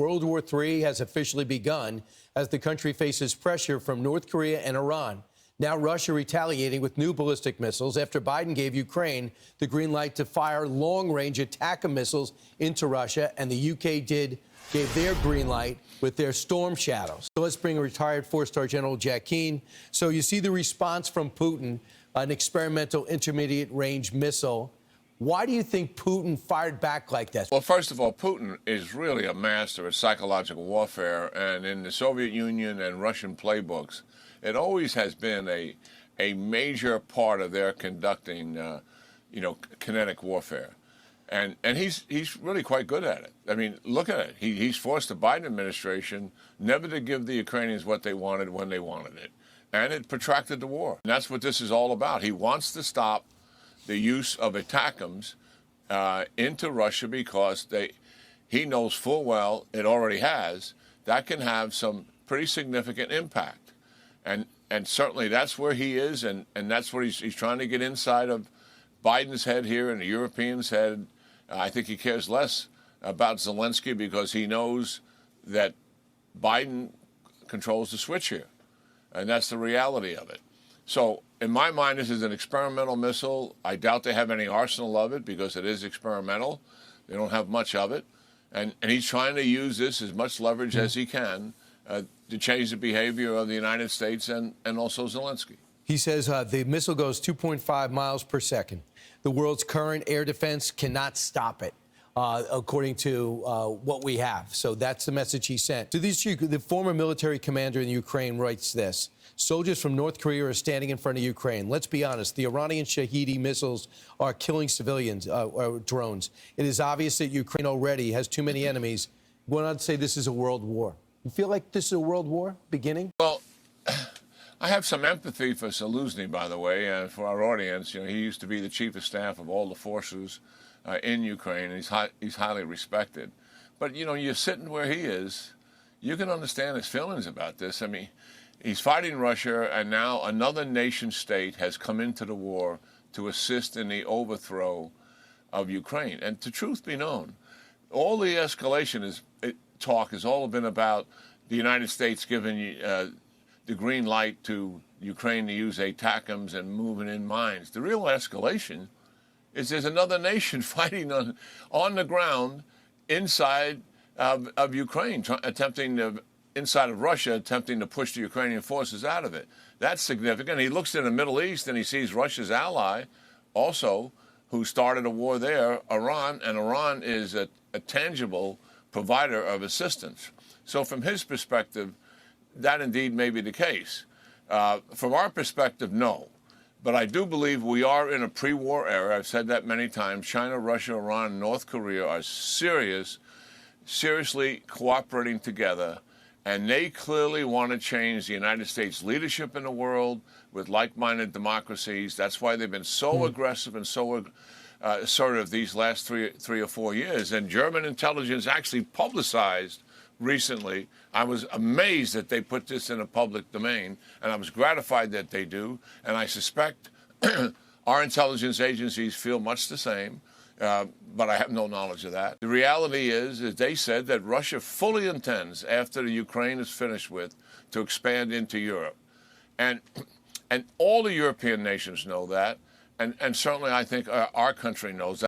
World War III has officially begun as the country faces pressure from North Korea and Iran. Now Russia retaliating with new ballistic missiles after Biden gave Ukraine the green light to fire long-range attack missiles into Russia, and the UK gave their green light with their Storm Shadows. So let's bring retired four-star General Jack Keane. So you see the response from Putin, an experimental intermediate-range missile. Why do you think Putin fired back like that? Well, first of all, Putin is really a master at psychological warfare, and in the Soviet Union and Russian playbooks, it always has been a major part of their conducting, kinetic warfare. And he's really quite good at it. I mean, look at it. He's forced the Biden administration never to give the Ukrainians what they wanted when they wanted it. And it protracted the war. And that's what this is all about. He wants to stop the use of ATACMS into Russia because he knows full well it already has. That can have some pretty significant impact. And certainly that's where he is, and that's what he's trying to get inside of Biden's head here and the Europeans' head. I think he cares less about Zelensky because he knows that Biden controls the switch here, and that's the reality of it. So in my mind, this is an experimental missile. I doubt they have any arsenal of it because it is experimental. They don't have much of it. And he's trying to use this as much leverage as he can to change the behavior of the United States and also Zelensky. He says the missile goes 2.5 miles per second. The world's current air defense cannot stop it, according to what we have. So that's the message he sent. The former military commander in Ukraine writes this: soldiers from North Korea are standing in front of Ukraine. Let's be honest, the Iranian Shahidi missiles are killing civilians, drones. It is obvious that Ukraine already has too many enemies. Went on to say this is a world war. You feel like this is a world war beginning? Well, I have some empathy for Zelensky, by the way, and for our audience. He used to be the chief of staff of all the forces in Ukraine. He's highly respected. But, you're sitting where he is, you can understand his feelings about this. I mean, he's fighting Russia, and now another nation state has come into the war to assist in the overthrow of Ukraine. And to truth be known, all the escalation talk has all been about the United States giving the green light to Ukraine to use ATACMS and moving in mines. The real escalation is there's another nation fighting on the ground inside of Ukraine, inside of Russia, attempting to push the Ukrainian forces out of it. That's significant. He looks in the Middle East and he sees Russia's ally also, who started a war there, Iran, and Iran is a tangible provider of assistance. So from his perspective, that indeed may be the case. From our perspective, no. But I do believe we are in a pre-war era. I've said that many times. China, Russia, Iran, and North Korea are seriously cooperating together, and they clearly want to change the United States leadership in the world with like-minded democracies. That's why they've been so aggressive and so assertive these last three or 4 years. And German intelligence actually publicized recently. I was amazed that they put this in a public domain, and I was gratified that they do. And I suspect our intelligence agencies feel much the same, but I have no knowledge of that. The reality is they said that Russia fully intends, after the Ukraine is finished with, to expand into Europe. And all the European nations know that. And certainly I think our country knows that.